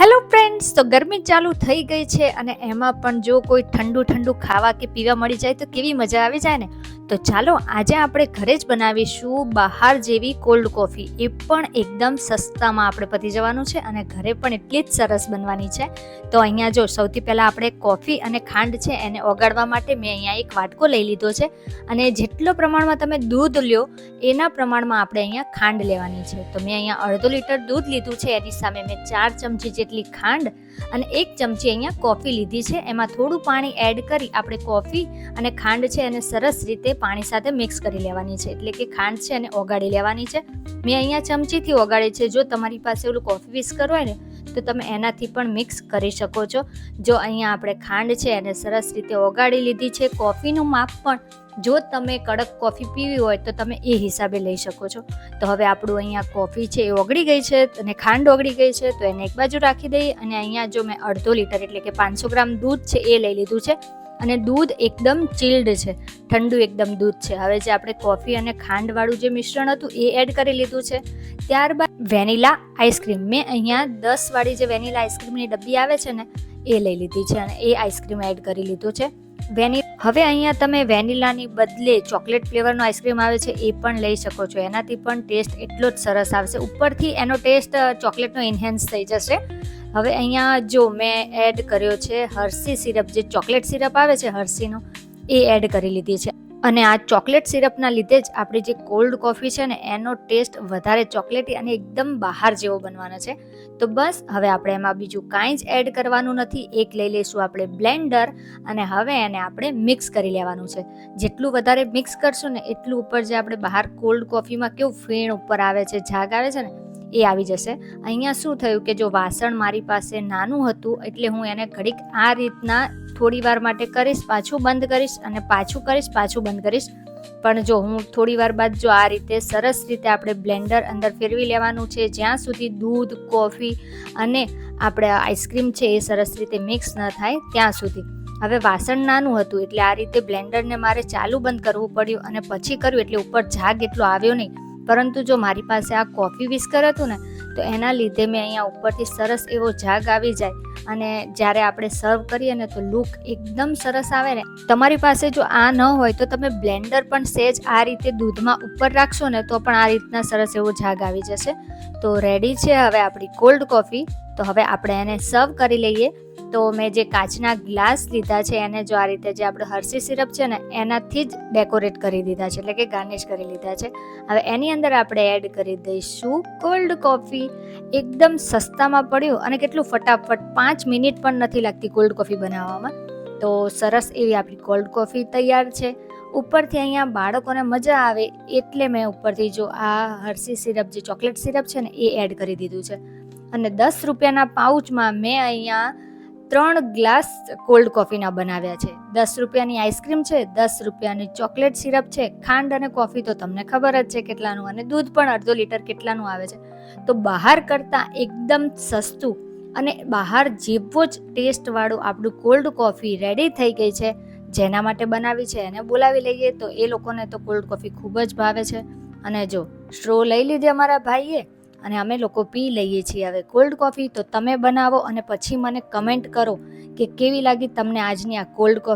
Hello friends, તો ગરમી ચાલુ થઈ ગઈ છે અને એમાં પણ જો કોઈ ઠંડુ ઠંડુ ખાવા કે પીવા મળી જાય તો કેવી મજા આવી જાય ને. તો ચાલો આજે આપણે ઘરે જ બનાવીશું બહાર જેવી કોલ્ડ કોફી, એ પણ એકદમ સસ્તામાં આપણે પતી જવાનું છે અને ઘરે પણ એટલી જ સરસ બનવાની છે. તો અહીંયા જો સૌથી પહેલાં આપણે કોફી અને ખાંડ છે એને ઓગાળવા માટે મેં અહીંયા એક વાટકો લઈ લીધો છે અને જેટલો પ્રમાણમાં તમે દૂધ લ્યો એના પ્રમાણમાં આપણે અહીંયા ખાંડ લેવાની છે. તો મેં અહીંયા 1/2 લીટર દૂધ લીધું છે, એની સામે મેં 4 ચમચી જેટલી ખાંડ અને 1 ચમચી અહીંયા કોફી લીધી છે. એમાં થોડું પાણી એડ કરી આપણે કોફી અને ખાંડ છે એને સરસ રીતે પાણી સાથે મિક્સ કરી લેવાની છે, એટલે કે ખાંડ છે એને ઓગાળી લેવાની છે. મેં અહીંયા ચમચીથી ઓગાળી છે. જો તમારી પાસે ઓલું કોફી વિસ્કર હોય ને તો તમે એનાથી પણ મિક્સ કરી શકો છો. જો અહીંયા આપણે ખાંડ છે એને સરસ રીતે ઓગાળી લીધી છે. કોફીનું માપ પણ જો તમે કડક કોફી પીવી હોય તો તમે એ હિસાબે લઈ શકો છો. તો હવે આપણું અહીંયા કોફી છે એ ઓગળી ગઈ છે અને ખાંડ ઓગળી ગઈ છે, તો એને એક બાજુ રાખી દઈએ. અને અહીંયા જો મેં 1/2 લીટર એટલે કે 500 ગ્રામ દૂધ છે એ લઈ લીધું છે અને દૂધ એકદમ ચિલ્ડ છે, ઠંડુ એકદમ દૂધ છે. હવે જે આપણે કોફી અને ખાંડવાળું જે મિશ્રણ હતું એ એડ કરી લીધું છે. ત્યારબાદ વેનીલા આઈસ્ક્રીમ, મેં અહીંયા 10 વાળી જે વેનીલા આઈસ્ક્રીમની ડબ્બી આવે છે ને એ લઈ લીધી છે અને એ આઈસ્ક્રીમ એડ કરી લીધું છે. હવે અહીંયા તમે વેનીલાની બદલે ચોકલેટ ફ્લેવરનો આઈસ્ક્રીમ આવે છે એ પણ લઈ શકો છો, એનાથી પણ ટેસ્ટ એટલો જ સરસ આવશે. ઉપરથી એનો ટેસ્ટ ચોકલેટનો ઇન્હેન્સ થઈ જશે. હવે અહીંયા જો મેં એડ કર્યો છે હર્સી સિરપ, જે ચોકલેટ સિરપ આવે છે હર્સીનો એ એડ કરી લીધી છે. અને આ ચોકલેટ સિરપના લીધે જ આપણી જે કોલ્ડ કોફી છે ને એનો ટેસ્ટ વધારે ચોકલેટી અને એકદમ બહાર જેવો બનવાનો છે. તો બસ હવે આપણે એમાં બીજું કાંઈ જ એડ કરવાનું નથી. એક લઈ લઈશું આપણે બ્લેન્ડર અને હવે એને આપણે મિક્સ કરી લેવાનું છે. જેટલું વધારે મિક્સ કરશું ને એટલું ઉપર જે આપણે બહાર કોલ્ડ કોફીમાં કેવું ફીણ ઉપર આવે છે, ઝાગ આવે છે ને એ આવી જશે. અહીંયા શું થયું કે જો વાસણ મારી પાસે નાનું હતું એટલે હું એને ઘડીક આ રીતના થોડી વાર માટે કરીશ, પાછું બંધ કરીશ અને પાછું કરીશ, પાછું બંધ કરીશ. પણ જો હું થોડી વાર બાદ જો આ રીતે સરસ રીતે આપણે બ્લેન્ડર અંદર ફેરવી લેવાનું છે જ્યાં સુધી દૂધ, કોફી અને આપણે આઈસ્ક્રીમ છે એ સરસ રીતે મિક્સ ન થાય ત્યાં સુધી. હવે વાસણ નાનું હતું એટલે આ રીતે બ્લેન્ડરને મારે ચાલુ બંધ કરવું પડ્યું અને પછી કર્યું એટલે ઉપર ઝાગ એટલો આવ્યો નહીં. પરંતુ જો મારી પાસે આ કોફી વિસ્કર હતું ને તો એના લીધે મેં અહીંયા ઉપરથી સરસ એવો ઝાગ આવી જાય અને જ્યારે આપણે સર્વ કરીએ ને તો લુક એકદમ સરસ આવે ને. તમારી પાસે જો આ ન હોય તો તમે બ્લેન્ડર પણ સહેજ આ રીતે દૂધમાં ઉપર રાખશો ને તો પણ આ રીતના સરસ એવો ઝાગ આવી જશે. તો રેડી છે હવે આપણી કોલ્ડ કોફી. તો હવે આપણે એને સર્વ કરી લઈએ. તો મેં જે કાચના ગ્લાસ લીધા છે એને જો આ રીતે જે આપણે હર્સી સિરપ છે ને એનાથી જ ડેકોરેટ કરી દીધા છે, એટલે કે ગાર્નિશ કરી લીધા છે. હવે એની અંદર આપણે એડ કરી દઈશું કોલ્ડ કોફી. એકદમ સસ્તામાં પડ્યું અને કેટલું ફટાફટ 5 મિનિટ પણ નથી લાગતી કોલ્ડ કોફી બનાવવામાં. તો સરસ એવી આપણી કોલ્ડ કોફી તૈયાર છે. ઉપરથી અહીંયા બાળકોને મજા આવે એટલે મેં ઉપરથી જો આ હર્સી સિરપ જે ચોકલેટ સિરપ છે ને એ એડ કરી દીધું છે. અને 10 રૂપિયાના પાઉચમાં મેં અહીંયા 3 ગ્લાસ કોલ્ડ કોફીના બનાવ્યા છે. 10 રૂપિયાની આઈસ્ક્રીમ છે, 10 રૂપિયાની ચોકલેટ સિરપ છે, ખાંડ અને કોફી તો તમને ખબર જ છે કેટલાનું, અને દૂધ પણ 1/2 લીટર કેટલાનું આવે છે. તો બહાર કરતાં એકદમ સસ્તું અને બહાર જેવો જ ટેસ્ટવાળું આપણું કોલ્ડ કોફી રેડી થઈ ગઈ છે. જેના માટે બનાવી છે એને બોલાવી લઈએ, તો એ લોકોને તો કોલ્ડ કોફી ખૂબ જ ભાવે છે. અને જો સ્ટ્રો લઈ લીધી અમારા ભાઈએ અને અમે લોકો પી લઈએ છીએ હવે કોલ્ડ કોફી. તો તમે બનાવો અને પછી મને કમેન્ટ કરો કે કેવી લાગી તમને આજની આ કોલ્ડ કોફી.